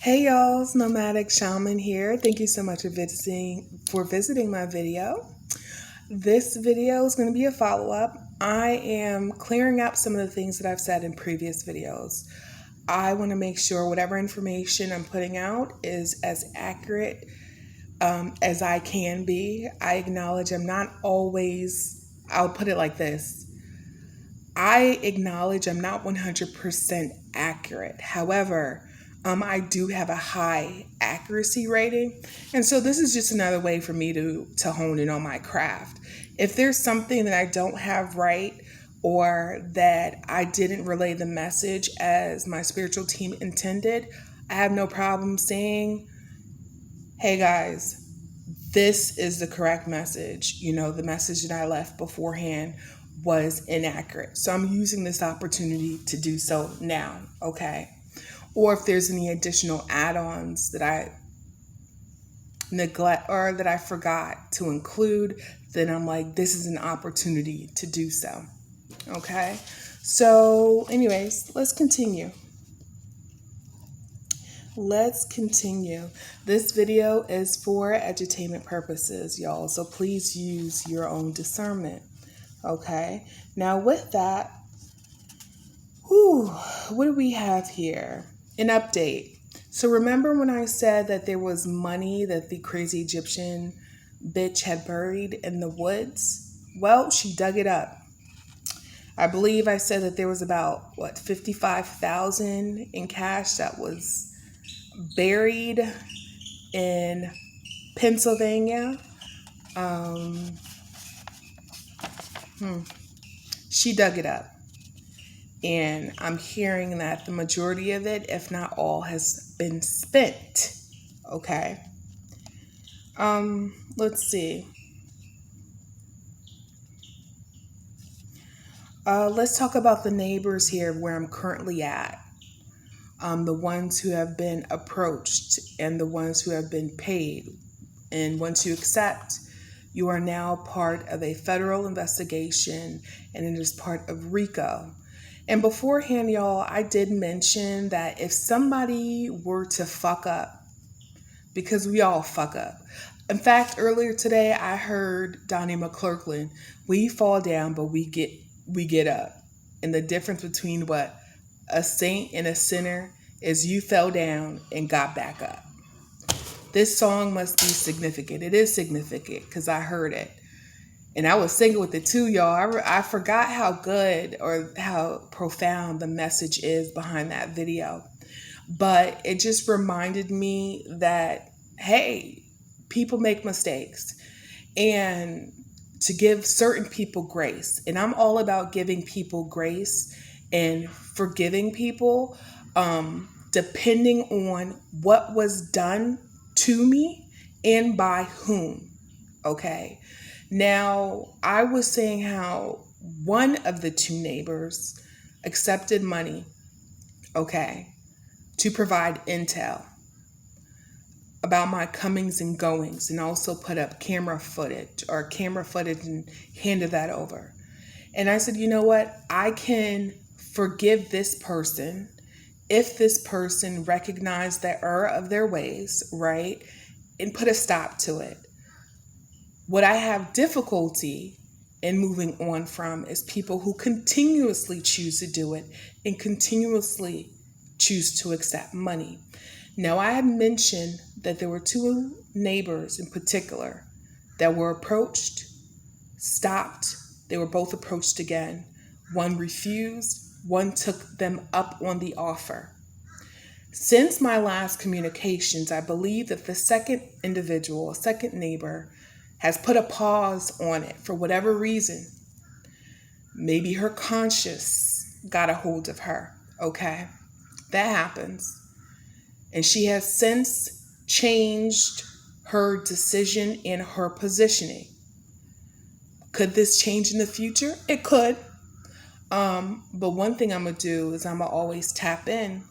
Hey y'all, it's Nomadic Shaman here. Thank you so much for visiting my video. This video is going to be a follow-up. I am clearing up some of the things that I've said in previous videos. I want to make sure whatever information I'm putting out is as accurate as I can be. I acknowledge I'm not always, I'll put it like this. I acknowledge I'm not 100% accurate. However, I do have a high accuracy rating. And so this is just another way for me to hone in on my craft. If there's something that I don't have right or that I didn't relay the message as my spiritual team intended, I have no problem saying, hey guys, this is the correct message. The message that I left beforehand was inaccurate. So I'm using this opportunity to do so now, okay? Or if there's any additional add-ons that I neglect or that I forgot to include, then I'm like, this is an opportunity to do so, okay? So anyways, let's continue. This video is for edutainment purposes, y'all. So please use your own discernment. Okay. Now with that, what do we have here? An update. So remember when I said that there was money that the crazy Egyptian bitch had buried in the woods? Well, she dug it up. I believe I said that there was about, 55,000 in cash that was buried in Pennsylvania. She dug it up. And I'm hearing that the majority of it, if not all, has been spent. Okay. Let's see. Let's talk about the neighbors here where I'm currently at. The ones who have been approached and the ones who have been paid. And once you accept, you are now part of a federal investigation and it is part of RICO. And beforehand, y'all, I did mention that if somebody were to fuck up, because we all fuck up. In fact, earlier today, I heard Donnie McClurkin, we fall down, but we get up. And the difference between what a saint and a sinner is you fell down and got back up. This song must be significant. It is significant because I heard it. And I was singing with it too, y'all. I forgot how good or how profound the message is behind that video. But it just reminded me that, hey, people make mistakes. And to give certain people grace. And I'm all about giving people grace and forgiving people, depending on what was done to me and by whom. Okay. Now, I was saying how one of the two neighbors accepted money, okay, to provide intel about my comings and goings, and also put up camera footage and handed that over. And I said, you know what? I can forgive this person if this person recognized the error of their ways, right? And put a stop to it. What I have difficulty in moving on from is people who continuously choose to do it and continuously choose to accept money. Now, I had mentioned that there were two neighbors in particular that were approached, stopped. They were both approached again. One refused, one took them up on the offer. Since my last communications, I believe that the second neighbor, has put a pause on it for whatever reason. Maybe her conscience got a hold of her, okay? That happens. And she has since changed her decision and her positioning. Could this change in the future? It could. But one thing I'm going to do is I'm going to always tap in,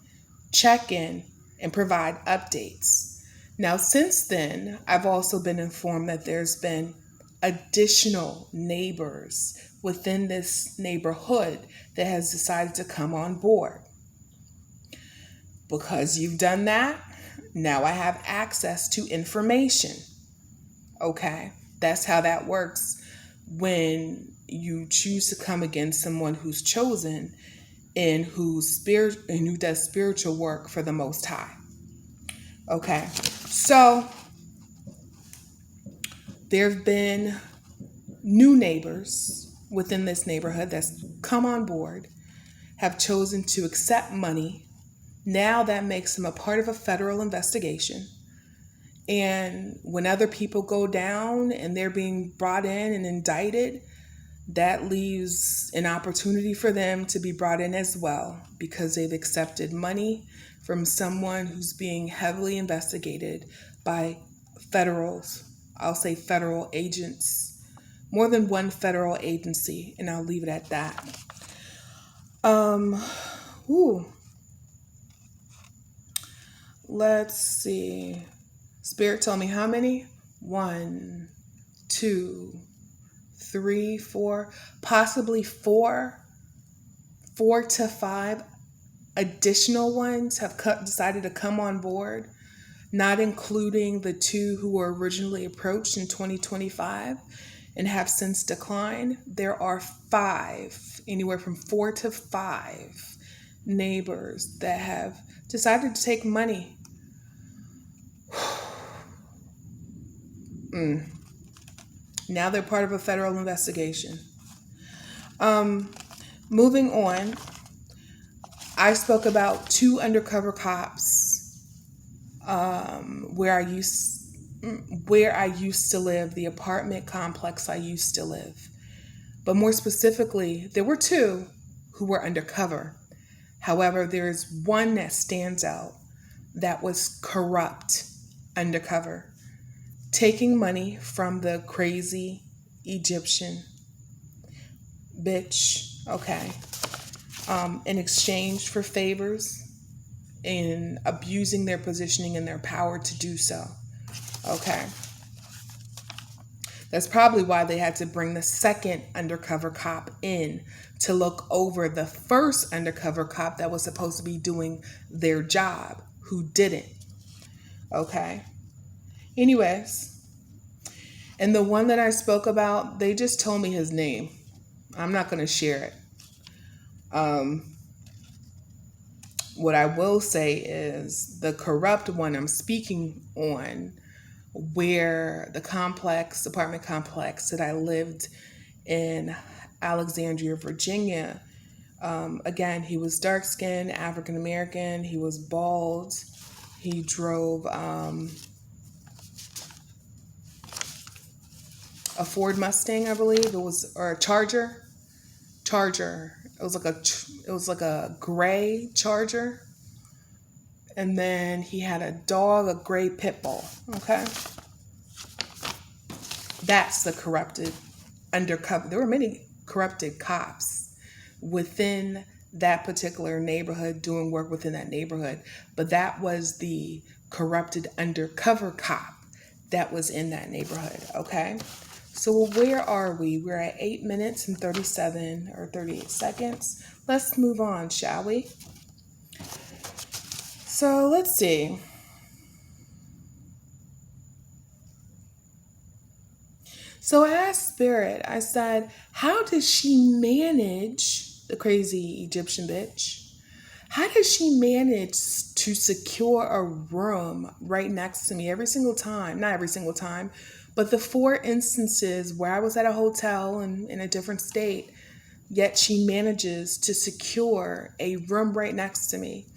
check in, and provide updates. Now, since then, I've also been informed that there's been additional neighbors within this neighborhood that has decided to come on board. Because you've done that, now I have access to information. Okay, that's how that works when you choose to come against someone who's chosen and who does spiritual work for the Most High. Okay, so there have been new neighbors within this neighborhood that's come on board, have chosen to accept money. Now that makes them a part of a federal investigation. And when other people go down and they're being brought in and indicted, that leaves an opportunity for them to be brought in as well because they've accepted money from someone who's being heavily investigated by I'll say federal agents, more than one federal agency, and I'll leave it at that. Ooh. Let's see. Spirit told me how many? 1, 2, 3, 4, possibly 4 to 5 additional ones have decided to come on board, not including the 2 who were originally approached in 2025 and have since declined. There are 5, anywhere from 4 to 5 neighbors that have decided to take money. Now they're part of a federal investigation. Moving on, I spoke about 2 undercover cops where I used to live, the apartment complex I used to live. But more specifically, there were 2 who were undercover. However, there is one that stands out that was corrupt undercover, taking money from the crazy Egyptian bitch, okay, in exchange for favors and abusing their positioning and their power to do so, okay. That's probably why they had to bring the second undercover cop in to look over the first undercover cop that was supposed to be doing their job, who didn't, okay. Anyways, and the one that I spoke about, they just told me his name. I'm not going to share it. What I will say is the corrupt one I'm speaking on, where the apartment complex that I lived in Alexandria, Virginia, again, he was dark-skinned, African-American, he was bald, he drove a Ford Mustang, I believe it was, or a Charger. It was like a gray Charger, and then he had a dog, a gray pit bull. Okay, that's the corrupted undercover. There were many corrupted cops within that particular neighborhood doing work within that neighborhood, but that was the corrupted undercover cop that was in that neighborhood. Okay. So where are we? We're at 8 minutes and 37 or 38 seconds. Let's move on, shall we? So let's see. So I asked Spirit, I said, how does she manage, the crazy Egyptian bitch, how does she manage to secure a room right next to me every single time? Not every single time, but the 4 instances where I was at a hotel in a different state, yet she manages to secure a room right next to me.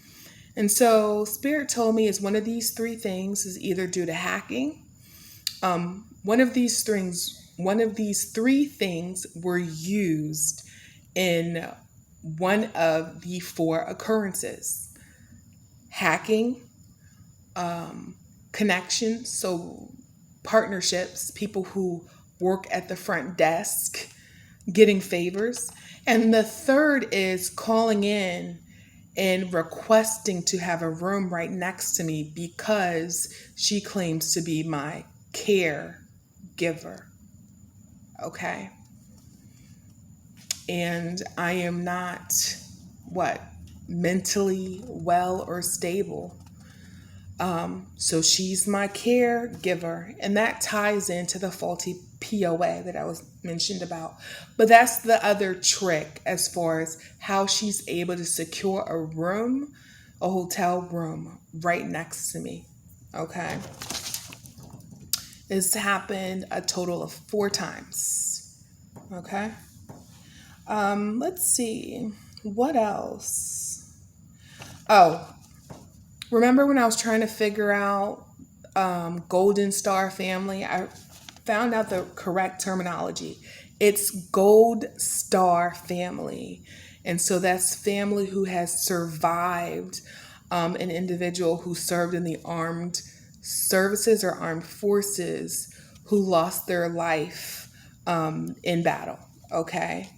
And so Spirit told me is one of these 3 things is either due to hacking. One of these 3 things were used in one of the 4 occurrences: hacking, connection, so partnerships, people who work at the front desk, getting favors. And the 3rd is calling in and requesting to have a room right next to me because she claims to be my caregiver. Okay. And I am not mentally well or stable. So she's my caregiver, and that ties into the faulty POA that I was mentioned about. But that's the other trick as far as how she's able to secure a room, a hotel room right next to me. Okay. It's happened a total of 4 times. Okay. Let's see. What else? Oh, remember when I was trying to figure out Golden Star family? I found out the correct terminology. It's Gold Star family. And so that's family who has survived an individual who served in the armed services or armed forces who lost their life in battle. Okay.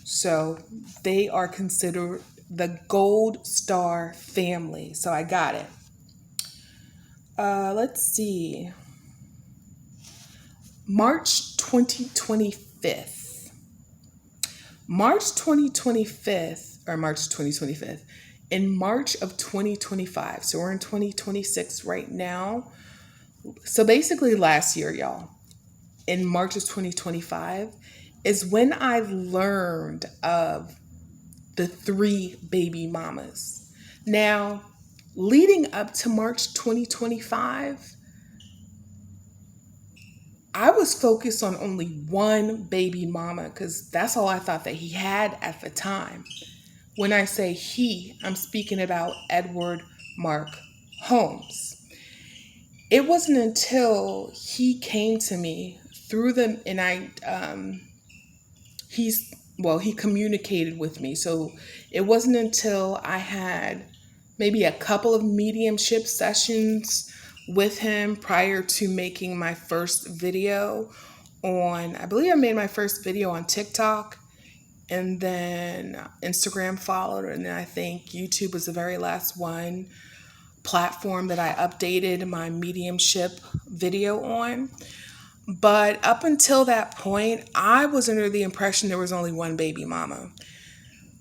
So they are considered the Gold Star family. So I got it. Let's see. March 2025. March 2025, or March 2025. In March of 2025. So we're in 2026 right now. So basically last year, y'all, in March of 2025 is when I learned of the 3 baby mamas. Now, leading up to March 2025, I was focused on only one baby mama because that's all I thought that he had at the time. When I say he, I'm speaking about Edward Mark Holmes. It wasn't until he came to me through the, and he communicated with me. So it wasn't until I had maybe a couple of mediumship sessions with him prior to making my first video on, I believe I made my first video on TikTok, and then Instagram followed, and then I think YouTube was the very last platform that I updated my mediumship video on. But up until that point, I was under the impression there was only one baby mama.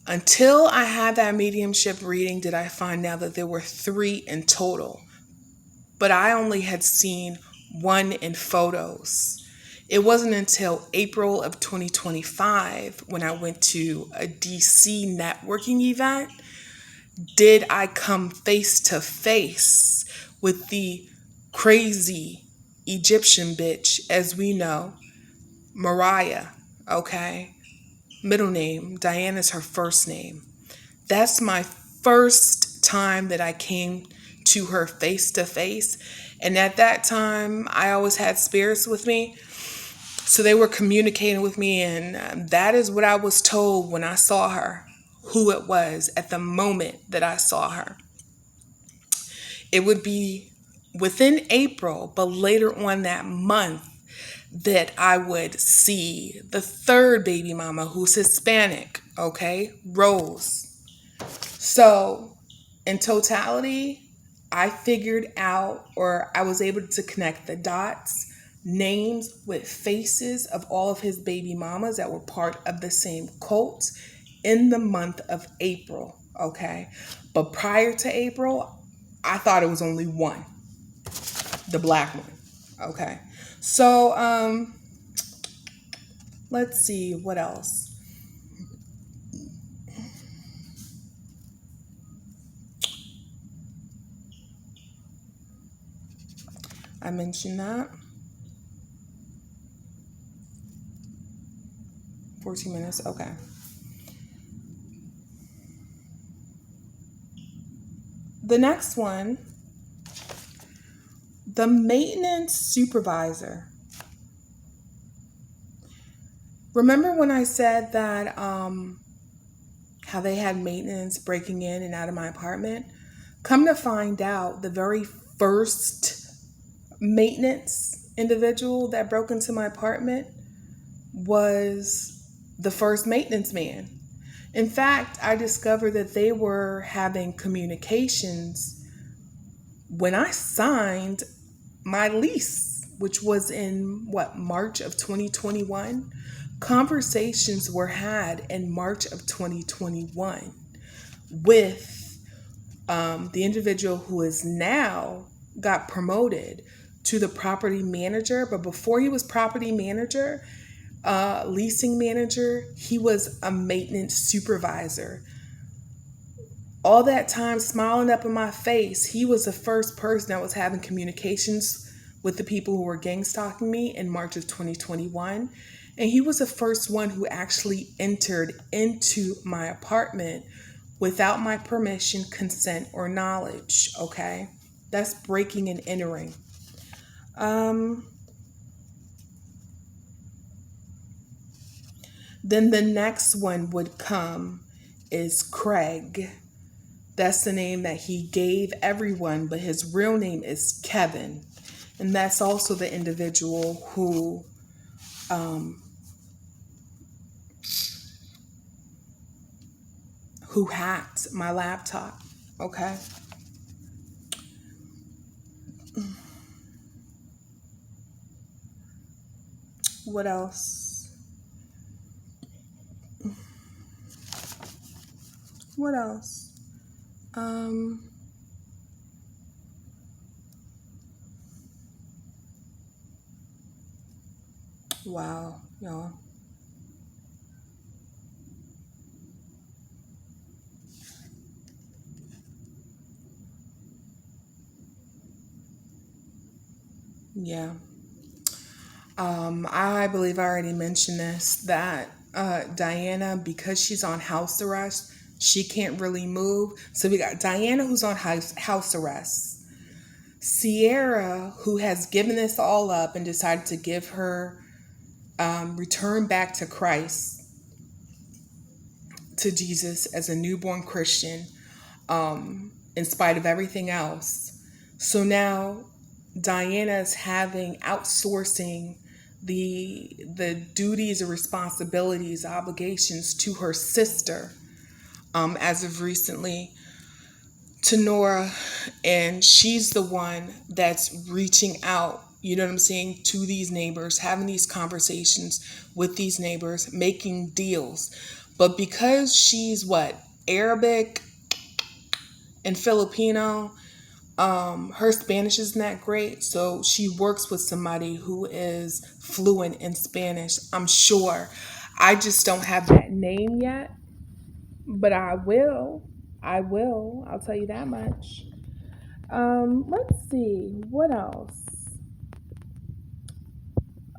Until I had that mediumship reading did I find out that there were 3 in total. But I only had seen 1 in photos. It wasn't until April of 2025 when I went to a DC networking event did I come face to face with the crazy Egyptian bitch, as we know, Mariah, okay? Middle name, Diana's her first name. That's my first time that I came to her face to face. And at that time, I always had spirits with me. So they were communicating with me, and that is what I was told when I saw her, who it was at the moment that I saw her. It would be within April, but later on that month, that I would see the 3rd baby mama, who's Hispanic, okay, Rose. So in totality, I figured out, or I was able to connect the dots, names with faces of all of his baby mamas that were part of the same cult in the month of April, okay? But prior to April, I thought it was only one, the black one, okay? So, let's see, what else? I mentioned that. 14 minutes, okay. The next one, the maintenance supervisor. Remember when I said that how they had maintenance breaking in and out of my apartment? Come to find out, the very first maintenance individual that broke into my apartment was the first maintenance man. In fact, I discovered that they were having communications when I signed my lease, which was in March of 2021. Conversations were had in March of 2021 with the individual who is now got promoted to the property manager, but before he was property manager, leasing manager, he was a maintenance supervisor. All that time smiling up in my face, he was the first person that was having communications with the people who were gang stalking me in March of 2021. And he was the first one who actually entered into my apartment without my permission, consent, or knowledge. Okay? That's breaking and entering. Then the next one would come is Craig. That's the name that he gave everyone, but his real name is Kevin. And that's also the individual who hacked my laptop. Okay. What else? What else? Wow, y'all. Yeah. I believe I already mentioned this that Diana, because she's on house arrest, she can't really move. So we got Diana who's on house arrest, Sierra who has given this all up and decided to give her return back to Christ, to Jesus as a newborn Christian, in spite of everything else. So now Diana is having outsourcing the duties or responsibilities, obligations to her sister, as of recently, to Nora, and she's the one that's reaching out, you know what I'm saying, to these neighbors, having these conversations with these neighbors, making deals. But because she's what, Arabic and Filipino, her Spanish isn't that great, so she works with somebody who is fluent in Spanish, I'm sure. I just don't have that name yet, but I will. I will. I'll tell you that much. Let's see. What else?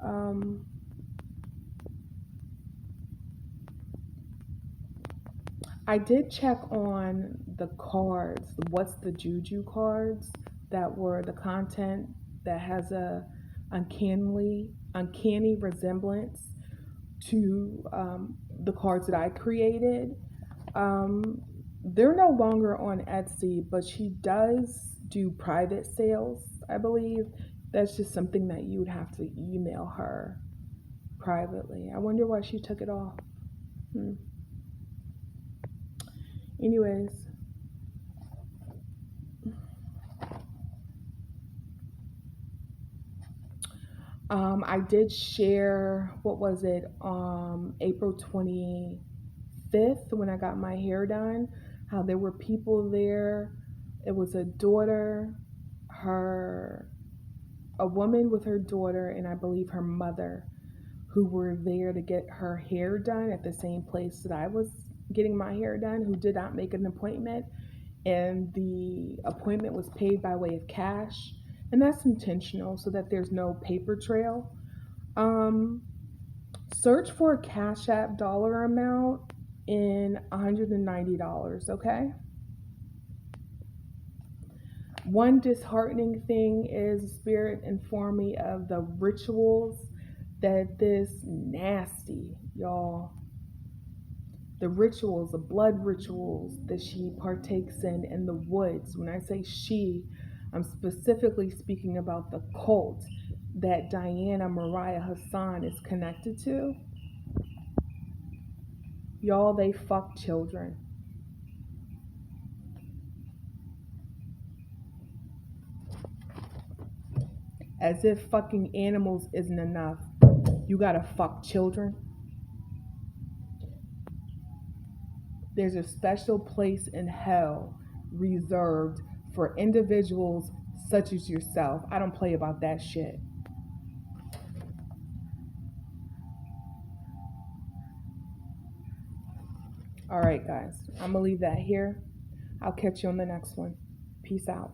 Um, I did check on the cards. What's the juju cards that were the content that has a uncanny resemblance to the cards that I created. Um, they're no longer on Etsy, but she does do private sales, I believe. That's just something that you would have to email her privately. I wonder why she took it off. Hmm. Anyways, I did share, what was it, April 25th when I got my hair done, how there were people there. It was a daughter, a woman with her daughter, and I believe her mother, who were there to get her hair done at the same place that I was getting my hair done, who did not make an appointment. And the appointment was paid by way of cash. And that's intentional so that there's no paper trail. Um, Search for a Cash App dollar amount in $190, okay? One disheartening thing is Spirit informed me of the rituals that this nasty, y'all, the rituals, the blood rituals that she partakes in the woods. When I say she, I'm specifically speaking about the cult that Diana Mariah Hassan is connected to. Y'all, they fuck children. As if fucking animals isn't enough. You gotta fuck children. There's a special place in hell reserved for individuals such as yourself. I don't play about that shit. All right, guys. I'm going to leave that here. I'll catch you on the next one. Peace out.